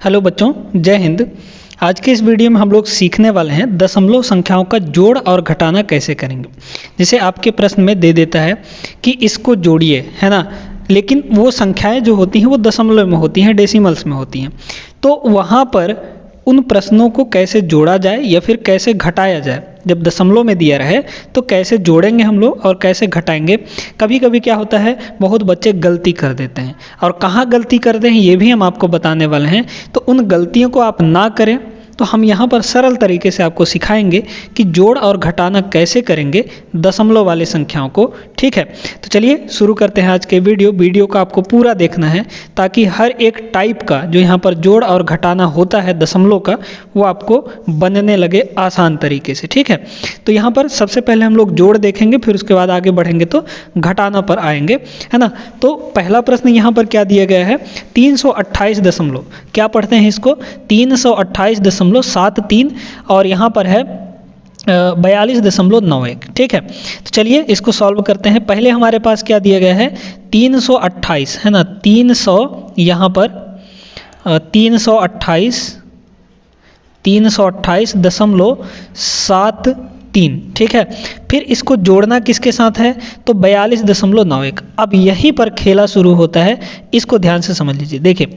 Hello बच्चों, जय हिंद। आज के इस वीडियो में हम लोग सीखने वाले हैं दशमलव संख्याओं का जोड़ और घटाना कैसे करेंगे। जैसे आपके प्रश्न में दे देता है कि इसको जोड़िए, है ना, लेकिन वो संख्याएं जो होती हैं वो दशमलव में होती हैं, डेसिमल्स में होती हैं। तो वहाँ पर उन प्रश्नों को कैसे जोड़ा जाए या फिर कैसे घटाया जाए। जब दशमलव में दिया रहे तो कैसे जोड़ेंगे हम लोग और कैसे घटाएंगे। कभी कभी क्या होता है, बहुत बच्चे गलती कर देते हैं, और कहाँ गलती करते हैं ये भी हम आपको बताने वाले हैं। तो उन गलतियों को आप ना करें, तो हम यहाँ पर सरल तरीके से आपको सिखाएंगे कि जोड़ और घटाना कैसे करेंगे दशमलव वाली संख्याओं को। ठीक है, तो चलिए शुरू करते हैं आज के वीडियो को आपको पूरा देखना है, ताकि हर एक टाइप का जो यहाँ पर जोड़ और घटाना होता है दशमलव का, वो आपको बनने लगे आसान तरीके से। ठीक है, तो यहाँ पर सबसे पहले हम लोग जोड़ देखेंगे, फिर उसके बाद आगे बढ़ेंगे तो घटाना पर आएंगे, है ना। तो पहला प्रश्न यहाँ पर क्या दिया गया है, 328 दशमलव, क्या पढ़ते हैं इसको, 328.73, और यहाँ पर है 42.91। ठीक है, तो चलिए इसको सॉल्व करते हैं। पहले हमारे पास क्या दिया गया है, 328, है ना, 300, यहाँ पर 328.73। ठीक है, फिर इसको जोड़ना किसके साथ है, तो 42.91। अब यहीं पर खेला शुरू होता है, इसको ध्यान से समझ लीजिए। देखिए,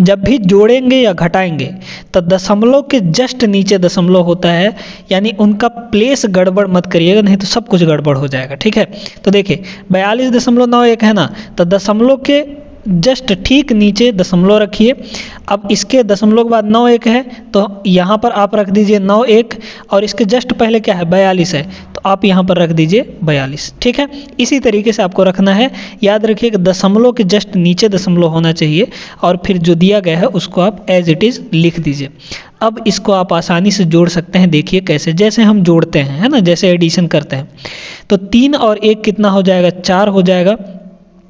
जब भी जोड़ेंगे या घटाएंगे तो दशमलव के जस्ट नीचे दशमलव होता है, यानी उनका प्लेस गड़बड़ मत करिएगा, नहीं तो सब कुछ गड़बड़ हो जाएगा। ठीक है, तो देखिए 42.91 है ना, तो दशमलव के जस्ट ठीक नीचे दशमलव रखिए। अब इसके दशमलव के बाद 91 है, तो यहाँ पर आप रख दीजिए 91, और इसके जस्ट पहले क्या है, 42 है, तो आप यहाँ पर रख दीजिए 42। ठीक है, इसी तरीके से आपको रखना है। याद रखिए कि दशमलव के जस्ट नीचे दशमलव होना चाहिए, और फिर जो दिया गया है उसको आप एज इट इज़ लिख दीजिए। अब इसको आप आसानी से जोड़ सकते हैं। देखिए कैसे, जैसे हम जोड़ते हैं, है ना, जैसे एडिशन करते हैं, तो 3 और 1 कितना हो जाएगा, 4 हो जाएगा।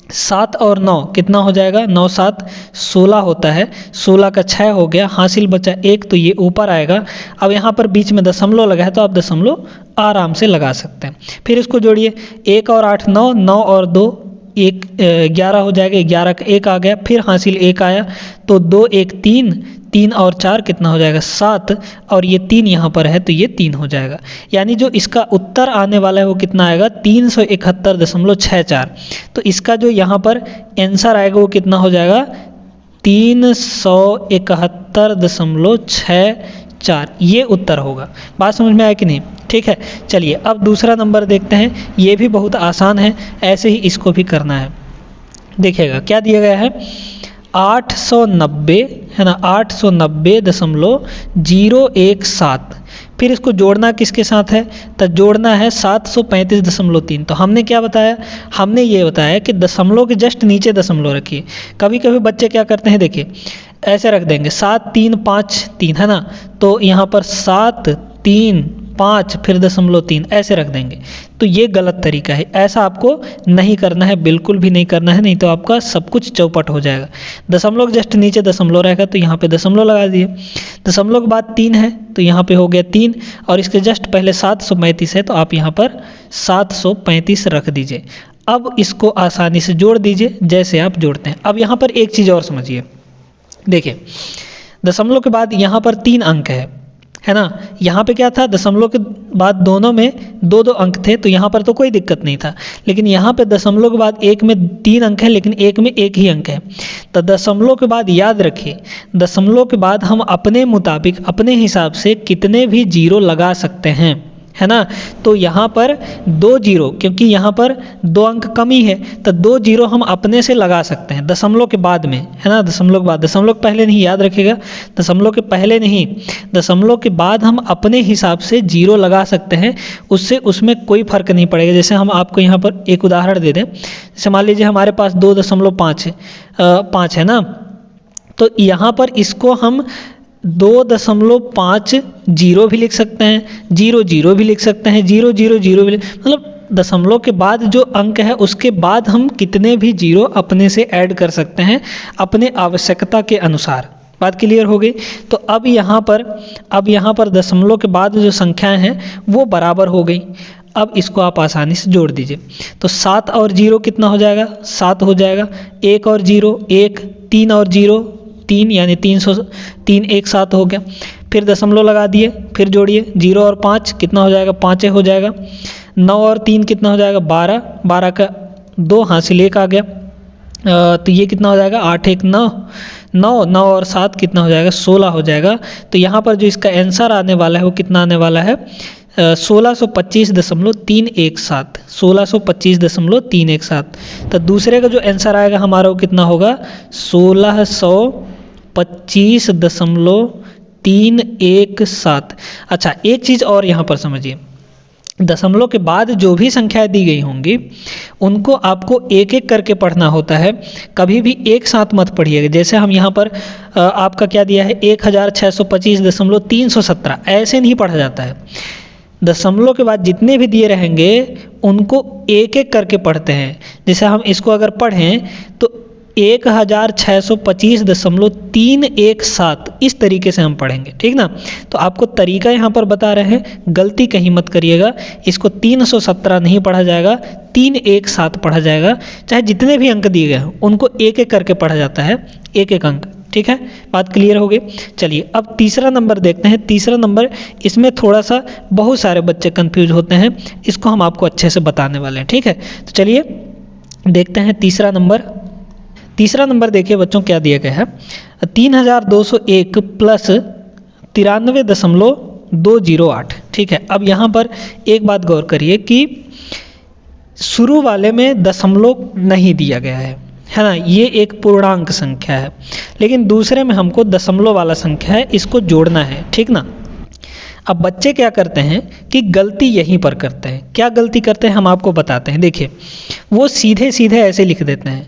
7 और 9 कितना हो जाएगा, 9 7 16 होता है, 16 का 6 हो गया, हासिल बचा 1, तो ये ऊपर आएगा। अब यहाँ पर बीच में दशमलव लगा है, तो आप दशमलव आराम से लगा सकते हैं। फिर इसको जोड़िए, 1 और 8 9, 9 और 2 1 11 हो जाएगा, 11 का 1 आ गया, फिर हासिल 1 आया, तो 2 1 3, 3 और 4 कितना हो जाएगा, 7, और ये 3 यहाँ पर है तो ये 3 हो जाएगा। यानी जो इसका उत्तर आने वाला है वो कितना आएगा, 371.64। तो इसका जो यहाँ पर आंसर आएगा वो कितना हो जाएगा, 371.64, ये उत्तर होगा। बात समझ में आया कि नहीं। ठीक है, चलिए अब दूसरा नंबर देखते हैं। ये भी बहुत आसान है, ऐसे ही इसको भी करना है। देखिएगा क्या दिया गया है, 890, है ना, 890.017। फिर इसको जोड़ना किसके साथ है, तो जोड़ना है 735.3। तो हमने क्या बताया, हमने ये बताया कि दशमलव के जस्ट नीचे दशमलव रखिए। कभी कभी बच्चे क्या करते हैं, देखिए ऐसे रख देंगे 7 3 5 3, है ना, तो यहाँ पर 7 3 5 फिर दशमलव 3 ऐसे रख देंगे, तो ये गलत तरीका है। ऐसा आपको नहीं करना है, बिल्कुल भी नहीं करना है, नहीं तो आपका सब कुछ चौपट हो जाएगा। दशमलव जस्ट नीचे दशमलव रहेगा, तो यहाँ पे दशमलव लगा दिए। दशमलव के बाद 3 है, तो यहाँ पे हो गया 3, और इसके जस्ट पहले 735 है, तो आप यहाँ पर 735 रख दीजिए। अब इसको आसानी से जोड़ दीजिए जैसे आप जोड़ते हैं। अब यहाँ पर एक चीज़ और समझिए, देखिए दशमलव के बाद यहाँ पर 3 अंक है ना। यहाँ पे क्या था, दशमलव के बाद दोनों में 2-2 अंक थे, तो यहाँ पर तो कोई दिक्कत नहीं था। लेकिन यहाँ पे दशमलव के बाद एक में 3 अंक है, लेकिन एक में 1 ही अंक है। तो दशमलव के बाद याद रखिए, दशमलव के बाद हम अपने मुताबिक अपने हिसाब से कितने भी जीरो लगा सकते हैं, है ना। तो यहाँ पर 2 जीरो, क्योंकि यहाँ पर 2 अंक कमी है, तो 2 जीरो हम अपने से लगा सकते हैं दशमलव के बाद में, है ना। दशमलव के बाद, दशमलव के पहले नहीं, याद रखिएगा, दशमलव के पहले नहीं, दशमलव के बाद हम अपने हिसाब से जीरो लगा सकते हैं। उससे उसमें कोई फर्क नहीं पड़ेगा। जैसे हम आपको यहाँ पर एक उदाहरण दे दें, जैसे मान लीजिए हमारे पास 2.5 है, 5 है ना, तो यहाँ पर इसको हम 2.5 जीरो भी लिख सकते हैं, 0 0 भी लिख सकते हैं, 0 0 0 भी, मतलब दशमलव के बाद जो अंक है उसके बाद हम कितने भी जीरो अपने से ऐड कर सकते हैं अपने आवश्यकता के अनुसार। बात क्लियर हो गई। तो अब यहाँ पर दशमलव के बाद जो संख्याएं हैं वो बराबर हो गई। अब इसको आप आसानी से जोड़ दीजिए, तो 7 और 0 कितना हो जाएगा, 7 हो जाएगा। 1 और 0 1, 3 और 0 3 यानी 303 एक साथ हो गया। फिर दशमलव लगा दिए, फिर जोड़िए 0 और 5 कितना हो जाएगा, 5 हो जाएगा। 9 और 3 कितना हो जाएगा, 12, 12 का 2 हासिल 1 आ गया। तो ये कितना हो जाएगा, 8 1 9, 9 9 और 7 कितना हो जाएगा, 16 हो जाएगा। तो यहाँ पर जो इसका आंसर आने वाला है वो कितना आने वाला है, 1625.317, 1625.317। तो दूसरे का जो आंसर आएगा हमारा वो कितना होगा, 1625.317। अच्छा, एक चीज़ और यहाँ पर समझिए, दशमलव के बाद जो भी संख्याएं दी गई होंगी उनको आपको एक एक करके पढ़ना होता है, कभी भी एक साथ मत पढ़िएगा। जैसे हम यहाँ पर आपका क्या दिया है, 1625.317, ऐसे नहीं पढ़ा जाता है। दशमलव के बाद जितने भी दिए रहेंगे उनको एक एक करके पढ़ते हैं। जैसे हम इसको अगर पढ़ें तो 1625.317 इस तरीके से हम पढ़ेंगे, ठीक ना। तो आपको तरीका यहाँ पर बता रहे हैं, गलती कहीं मत करिएगा। इसको 317 नहीं पढ़ा जाएगा, 317 पढ़ा जाएगा। चाहे जितने भी अंक दिए गए हैं उनको एक एक करके पढ़ा जाता है, एक एक अंक, ठीक है। बात क्लियर हो गई। चलिए अब तीसरा नंबर देखते हैं। तीसरा नंबर, इसमें थोड़ा सा बहुत सारे बच्चे कंफ्यूज होते हैं, इसको हम आपको अच्छे से बताने वाले हैं, ठीक है। तो चलिए देखते हैं तीसरा नंबर। तीसरा नंबर देखिए बच्चों क्या दिया गया है, 3201 प्लस 93.208, ठीक है। अब यहाँ पर एक बात गौर करिए कि शुरू वाले में दशमलव नहीं दिया गया है ना, ये एक पूर्णांक संख्या है, लेकिन दूसरे में हमको दशमलव वाला संख्या है, इसको जोड़ना है, ठीक ना। अब बच्चे क्या करते हैं कि गलती यहीं पर करते हैं। क्या गलती करते हैं हम आपको बताते हैं। देखिए वो सीधे सीधे ऐसे लिख देते हैं,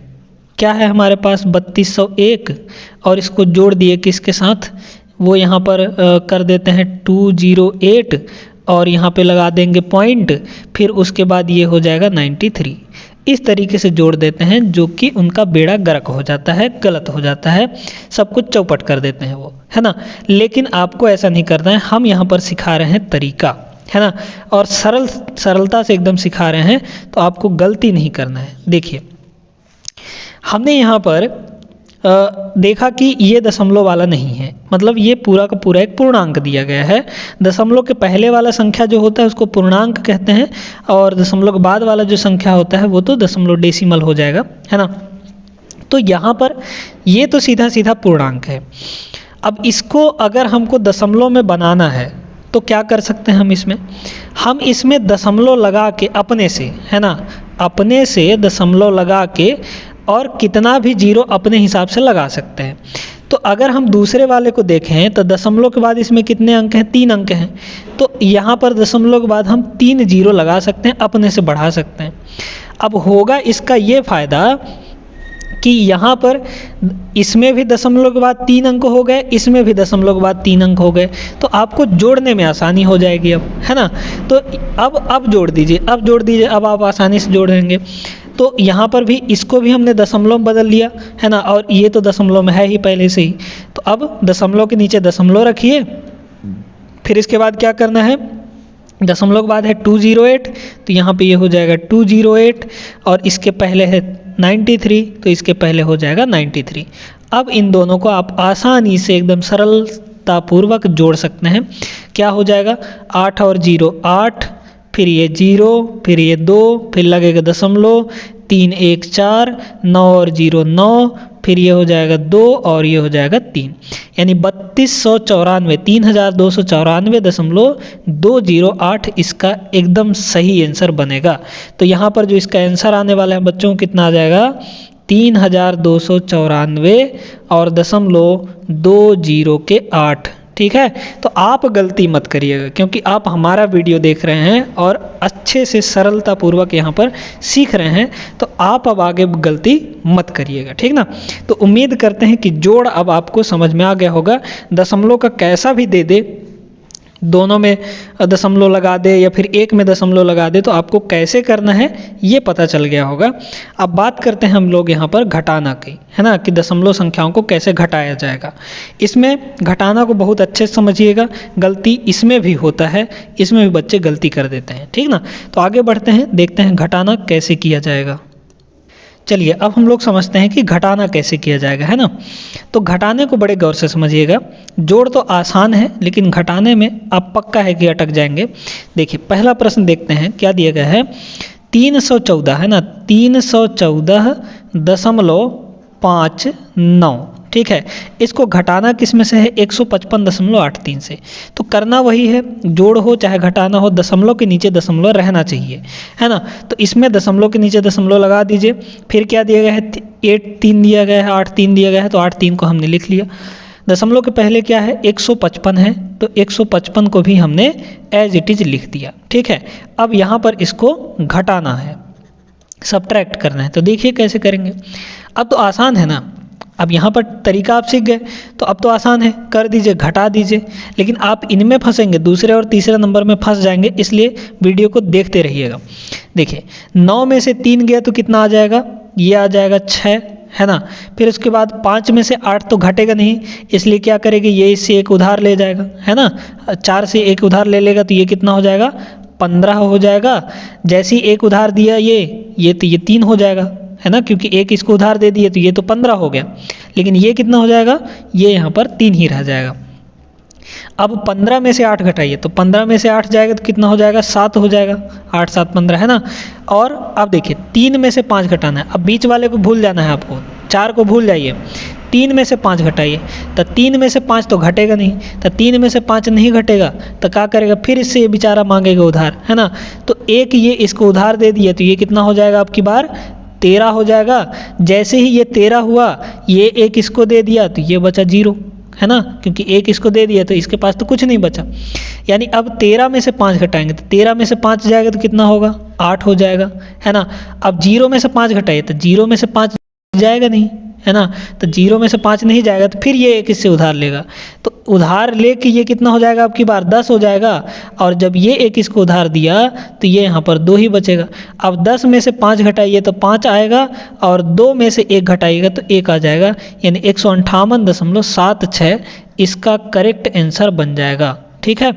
क्या है हमारे पास 3201 और इसको जोड़ दिए किसके साथ, वो यहाँ पर कर देते हैं 208 और यहाँ पे लगा देंगे पॉइंट, फिर उसके बाद ये हो जाएगा 93। इस तरीके से जोड़ देते हैं जो कि उनका बेड़ा गर्क हो जाता है, गलत हो जाता है, सब कुछ चौपट कर देते हैं वो, है ना। लेकिन आपको ऐसा नहीं करना है, हम यहाँ पर सिखा रहे हैं तरीका, है ना, और सरलता से एकदम सिखा रहे हैं, तो आपको गलती नहीं करना है। देखिए हमने यहाँ पर देखा कि ये दशमलव वाला नहीं है, मतलब ये पूरा का पूरा एक पूर्णांक दिया गया है। दशमलव के पहले वाला संख्या जो होता है उसको पूर्णांक कहते हैं, और दशमलव के बाद वाला जो संख्या होता है वो तो दशमलव डेसिमल हो जाएगा, है ना। तो यहाँ पर ये तो सीधा सीधा पूर्णांक है। अब इसको अगर हमको दशमलव में बनाना है तो क्या कर सकते हैं हम इसमें दशमलव लगा के अपने से, है ना, अपने से दशमलव लगा के और कितना भी जीरो अपने हिसाब से लगा सकते हैं। तो अगर हम दूसरे वाले को देखें तो दशमलव के बाद इसमें कितने अंक हैं, 3 अंक हैं, तो यहाँ पर दशमलव के बाद हम 3 जीरो लगा सकते हैं, अपने से बढ़ा सकते हैं। अब होगा इसका ये फ़ायदा कि यहाँ पर इसमें भी दशमलव के बाद 3 अंक हो गए, इसमें भी दशमलव के बाद 3 अंक हो गए, तो आपको जोड़ने में आसानी हो जाएगी अब, है ना। तो अब जोड़ दीजिए, अब आप आसानी से जोड़ेंगे। तो यहाँ पर भी इसको भी हमने दशमलव में बदल लिया, है ना, और ये तो दशमलव में है ही पहले से ही। तो अब दशमलव के नीचे दशमलव रखिए, फिर इसके बाद क्या करना है, दशमलव के बाद है 208, तो यहाँ पे ये हो जाएगा 208, और इसके पहले है 93, तो इसके पहले हो जाएगा 93। अब इन दोनों को आप आसानी से एकदम सरलतापूर्वक जोड़ सकते हैं। क्या हो जाएगा, 8 और 0 8, फिर ये 0, फिर ये 2, फिर लगेगा दशमलव, 3 1 4, 9 और 0 9, फिर ये हो जाएगा 2 और ये हो जाएगा 3, यानी 3294, 3294.208 इसका एकदम सही आंसर बनेगा। तो यहाँ पर जो इसका आंसर आने वाला है बच्चों कितना आ जाएगा, 3294 और दशमलव 20 ठीक है। तो आप गलती मत करिएगा, क्योंकि आप हमारा वीडियो देख रहे हैं और अच्छे से सरलतापूर्वक यहाँ पर सीख रहे हैं, तो आप अब आगे गलती मत करिएगा, ठीक ना। तो उम्मीद करते हैं कि जोड़ अब आपको समझ में आ गया होगा। दशमलव का कैसा भी दे दे, दोनों में दशमलव लगा दे या फिर एक में दशमलव लगा दे, तो आपको कैसे करना है ये पता चल गया होगा। अब बात करते हैं हम लोग यहाँ पर घटाना की, है ना, कि दशमलव संख्याओं को कैसे घटाया जाएगा। इसमें घटाना को बहुत अच्छे से समझिएगा, गलती इसमें भी होता है, इसमें भी बच्चे गलती कर देते हैं, ठीक ना। तो आगे बढ़ते हैं, देखते हैं घटाना कैसे किया जाएगा। चलिए अब हम लोग समझते हैं कि घटाना कैसे किया जाएगा, है ना। तो घटाने को बड़े गौर से समझिएगा। जोड़ तो आसान है लेकिन घटाने में आप पक्का है कि अटक जाएंगे। देखिए पहला प्रश्न देखते हैं क्या दिया गया है। 314 है ना, 314.59, ठीक है। इसको घटाना किस में से है, 155.83 से। तो करना वही है, जोड़ हो चाहे घटाना हो, दशमलव के नीचे दशमलव रहना चाहिए, है ना। तो इसमें दशमलव के नीचे दशमलव लगा दीजिए। फिर क्या दिया गया है, 8 दिया गया है, 8 दिया गया है, तो 8 को हमने लिख लिया। दशमलव के पहले क्या है, 155 है, तो 155 को भी हमने एज इट इज लिख दिया, ठीक है। अब यहाँ पर इसको घटाना है, सब्ट्रैक्ट करना है। तो देखिए कैसे करेंगे। अब तो आसान है ना, अब यहाँ पर तरीका आप सीख गए तो अब तो आसान है, कर दीजिए, घटा दीजिए। लेकिन आप इनमें फंसेंगे, दूसरे और तीसरे नंबर में फंस जाएंगे, इसलिए वीडियो को देखते रहिएगा। देखिए 9 में से 3 गया तो कितना आ जाएगा, ये आ जाएगा 6, है ना। फिर उसके बाद 5 में से 8 तो घटेगा नहीं, इसलिए क्या करेंगे, ये इससे एक उधार ले जाएगा, है ना। 4 से एक उधार ले लेगा तो ये कितना हो जाएगा, 15 हो जाएगा। जैसे ही एक उधार दिया ये तो ये 3 हो जाएगा, है ना, क्योंकि एक इसको उधार दे दिए तो ये तो 15 हो गया। लेकिन ये कितना हो जाएगा, ये यहाँ पर 3 ही रह जाएगा। अब 15 में से 8 घटाइए, तो 15 में से 8 जाएगा तो कितना हो जाएगा, 7 हो जाएगा। 8 7 15, है ना। और अब देखिए 3 में से 5 घटाना है। अब बीच वाले को भूल जाना है आपको, 4 को भूल जाइए। 3 में से 5 घटाइए, तो 3 में से 5 तो घटेगा नहीं, तो 3 में से 5 नहीं घटेगा तो क्या करेगा, फिर इससे ये बेचारा मांगेगा उधार, है ना। तो एक ये इसको उधार दे दिए तो ये कितना हो जाएगा, आपकी बार 13 हो जाएगा। जैसे ही ये 13 हुआ, ये एक इसको दे दिया तो ये बचा 0, है ना, क्योंकि एक इसको दे दिया तो इसके पास तो कुछ नहीं बचा। यानी अब 13 में से 5 घटाएंगे तो 13 में से 5 जाएगा तो कितना होगा, 8 हो जाएगा, है ना। अब 0 में से 5 घटाइए तो 0 में से 5 जाएगा नहीं, है ना। तो 0 में से 5 नहीं जाएगा तो फिर ये एक इससे उधार लेगा, तो उधार लेके ये कितना हो जाएगा, आपकी बार 10 हो जाएगा। और जब ये एक इसको उधार दिया तो ये यहाँ पर 2 ही बचेगा। अब 10 में से 5 घटाइए तो 5 आएगा, और 2 में से 1 घटाइएगा तो 1 आ जाएगा, यानी 158.76 इसका करेक्ट आंसर बन जाएगा, ठीक है।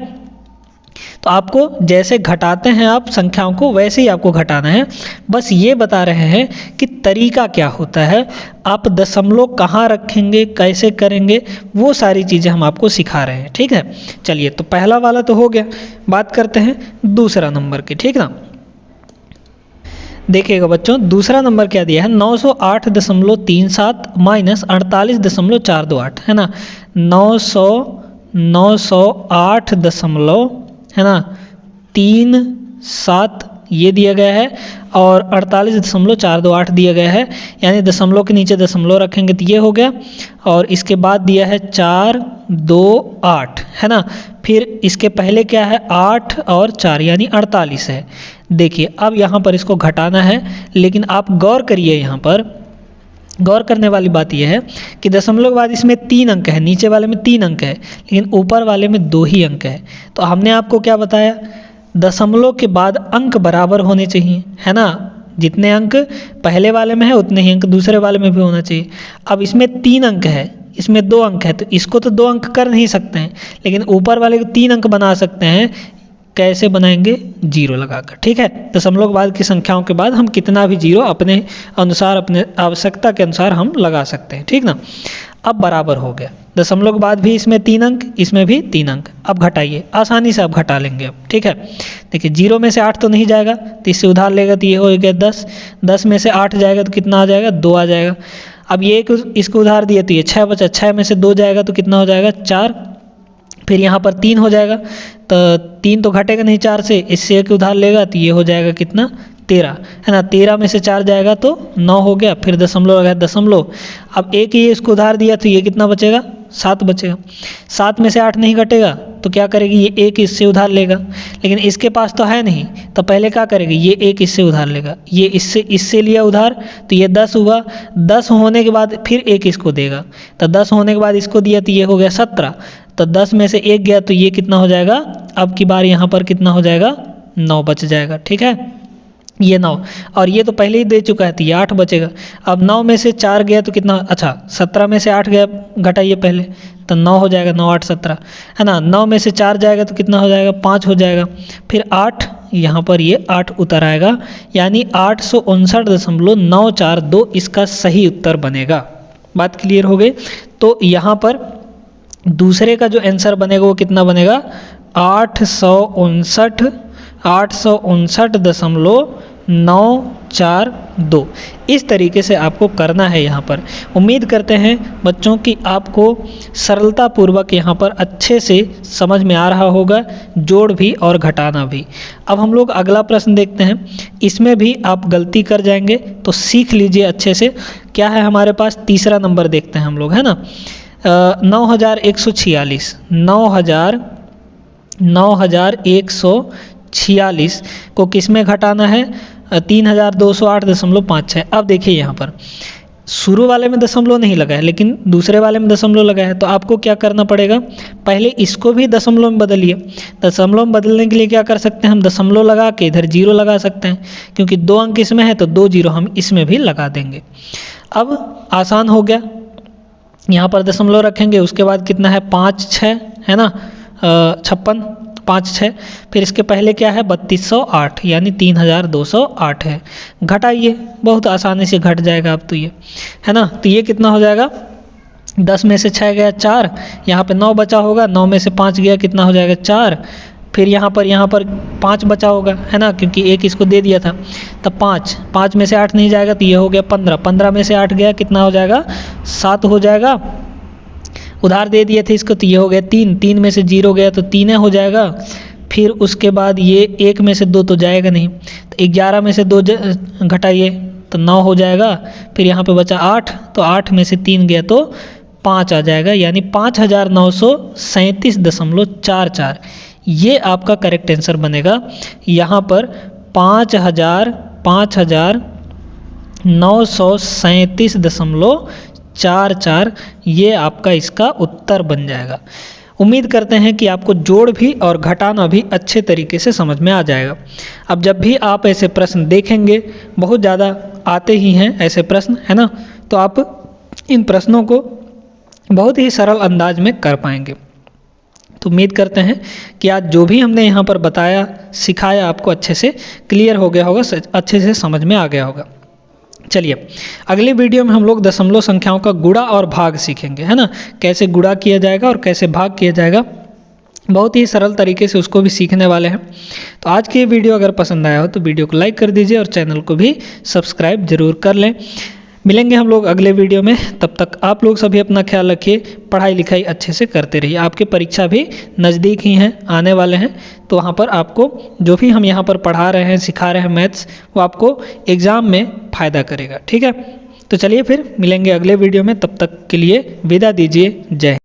तो आपको जैसे घटाते हैं आप संख्याओं को, वैसे ही आपको घटाना है। बस ये बता रहे हैं कि तरीका क्या होता है, आप दशमलव कहाँ रखेंगे, कैसे करेंगे, वो सारी चीज़ें हम आपको सिखा रहे हैं, ठीक है। चलिए तो पहला वाला तो हो गया, बात करते हैं दूसरा नंबर की, ठीक ना। देखिएगा बच्चों, दूसरा नंबर क्या दिया है, 908.37 माइनस 48.428, है ना। 908 है ना 37 ये दिया गया है, और 48.428 दिया गया है। यानी दशमलव के नीचे दशमलव रखेंगे तो ये हो गया, और इसके बाद दिया है 428, है ना। फिर इसके पहले क्या है, 8 और 4 यानी 48 है। देखिए अब यहाँ पर इसको घटाना है, लेकिन आप गौर करिए, यहाँ पर गौर करने वाली बात यह है कि दशमलव के बाद इसमें 3 अंक है, नीचे वाले में 3 अंक है, लेकिन ऊपर वाले में 2 ही अंक है। तो हमने आपको क्या बताया, दशमलव के बाद अंक बराबर होने चाहिए, है ना। जितने अंक पहले वाले में है उतने ही अंक दूसरे वाले में भी होना चाहिए। अब इसमें 3 अंक है, इसमें 2 अंक है, तो इसको तो 2 अंक कर नहीं सकते हैं, लेकिन ऊपर वाले को 3 अंक बना सकते हैं। कैसे बनाएंगे, 0 लगाकर, ठीक है। दशमलव के बाद की संख्याओं के बाद हम कितना भी 0 अपने अनुसार, अपने आवश्यकता के अनुसार हम लगा सकते हैं, ठीक ना। अब बराबर हो गया, दशमलव के बाद भी इसमें 3 अंक, इसमें भी 3 अंक। अब घटाइए, आसानी से आप घटा लेंगे अब, ठीक है। देखिए 0 में से 8 तो नहीं जाएगा, तो इससे उधार लेगा तो ये हो गया 10। 10 में से 8 जाएगा तो कितना आ जाएगा, 2 आ जाएगा। अब ये इसको उधार दिया तो ये 6 बचा, 6 में से 2 जाएगा तो कितना हो जाएगा, 4। फिर यहाँ पर 3 हो जाएगा, तो 3 तो घटेगा नहीं 4 से, इससे एक उधार लेगा तो ये हो जाएगा कितना, 13, है ना। 13 में से 4 जाएगा तो 9 हो गया। फिर दशमलव लगा, दशमलव, अब एक ही इसको उधार दिया तो ये कितना बचेगा, 7 बचेगा। 7 में से 8 नहीं घटेगा तो क्या करेगी, ये एक इससे उधार लेगा, लेकिन इसके पास तो है नहीं, तो पहले क्या करेगी, ये एक इससे उधार लेगा, ये इससे लिया उधार तो ये 10 हुआ। 10 होने के बाद फिर एक इसको देगा, तो 10 होने के बाद इसको दिया तो ये हो गया 17। तो 10 में से 1 गया तो ये कितना हो जाएगा, अब की बार यहाँ पर कितना हो जाएगा, 9 बच जाएगा, ठीक है। ये 9, और ये तो पहले ही दे चुका है तो ये 8 बचेगा। अब 9 में से 4 गया तो कितना, अच्छा 17 में से 8 गया, घटाइए पहले, तो 9 हो जाएगा, 9 8 17, है ना। 9 में से 4 जाएगा तो कितना हो जाएगा, 5 हो जाएगा। फिर 8 यहाँ पर ये 8 उतर आएगा, यानी 859.942 इसका सही उत्तर बनेगा। बात क्लियर हो गई। तो यहाँ पर दूसरे का जो आंसर बनेगा वो कितना बनेगा, 859.942। इस तरीके से आपको करना है यहाँ पर। उम्मीद करते हैं बच्चों कि आपको सरलता पूर्वक यहाँ पर अच्छे से समझ में आ रहा होगा, जोड़ भी और घटाना भी। अब हम लोग अगला प्रश्न देखते हैं। इसमें भी आप गलती कर जाएंगे तो सीख लीजिए अच्छे से। क्या है हमारे पास, तीसरा नंबर देखते हैं हम लोग, है ना। 9146 को किस में घटाना है, 3208.56। अब देखिए यहाँ पर शुरू वाले में दशमलव नहीं लगा है, लेकिन दूसरे वाले में दशमलव लगा है। तो आपको क्या करना पड़ेगा, पहले इसको भी दशमलव में बदलिए। दशमलव में बदलने के लिए क्या कर सकते हैं हम, दशमलव लगा के इधर जीरो लगा सकते हैं, क्योंकि 2 अंक इसमें है तो 2 जीरो हम इसमें भी लगा देंगे। अब आसान हो गया, यहाँ पर दशमलव रखेंगे, उसके बाद कितना है 5 6 है ना, 56 5 6, फिर इसके पहले क्या है 3208 यानी 3208 है। घटाइए, बहुत आसानी से घट जाएगा अब तो ये, है ना। तो ये कितना हो जाएगा, 10 में से 6 गया 4, यहाँ पे 9 बचा होगा, 9 में से 5 गया कितना हो जाएगा 4, फिर यहाँ पर 5 बचा होगा, है ना, क्योंकि एक इसको दे दिया था। तब 5 में से 8 नहीं जाएगा तो ये हो गया 15 में से 8 गया कितना हो जाएगा 7 हो जाएगा। उधार दे दिए थे इसको तो ये हो गया 3 में से 0 गया तो 3 हो जाएगा। फिर उसके बाद ये 1 में से 2 तो जाएगा नहीं, तो 11 में से 2 घटाइए तो 9 हो जाएगा। फिर यहाँ पे बचा 8, तो 8 में से 3 गया तो 5 आ जाएगा, यानी 5937.44। ये आपका करेक्ट आंसर बनेगा। यहाँ पर 5937.44 ये आपका इसका उत्तर बन जाएगा। उम्मीद करते हैं कि आपको जोड़ भी और घटाना भी अच्छे तरीके से समझ में आ जाएगा। अब जब भी आप ऐसे प्रश्न देखेंगे, बहुत ज़्यादा आते ही हैं ऐसे प्रश्न, है ना, तो आप इन प्रश्नों को बहुत ही सरल अंदाज में कर पाएंगे। तो उम्मीद करते हैं कि आज जो भी हमने यहाँ पर बताया सिखाया आपको अच्छे से क्लियर हो गया होगा, अच्छे से समझ में आ गया होगा। चलिए अगले वीडियो में हम लोग दशमलव संख्याओं का गुणा और भाग सीखेंगे, है ना, कैसे गुणा किया जाएगा और कैसे भाग किया जाएगा। बहुत ही सरल तरीके से उसको भी सीखने वाले हैं। तो आज की ये वीडियो अगर पसंद आया हो तो वीडियो को लाइक कर दीजिए और चैनल को भी सब्सक्राइब जरूर कर लें। मिलेंगे हम लोग अगले वीडियो में, तब तक आप लोग सभी अपना ख्याल रखिए, पढ़ाई लिखाई अच्छे से करते रहिए। आपके परीक्षा भी नज़दीक ही हैं, आने वाले हैं, तो वहाँ पर आपको जो भी हम यहाँ पर पढ़ा रहे हैं सिखा रहे हैं मैथ्स, वो आपको एग्ज़ाम में फ़ायदा करेगा। ठीक है, तो चलिए फिर मिलेंगे अगले वीडियो में, तब तक के लिए विदा दीजिए। जय हिंद।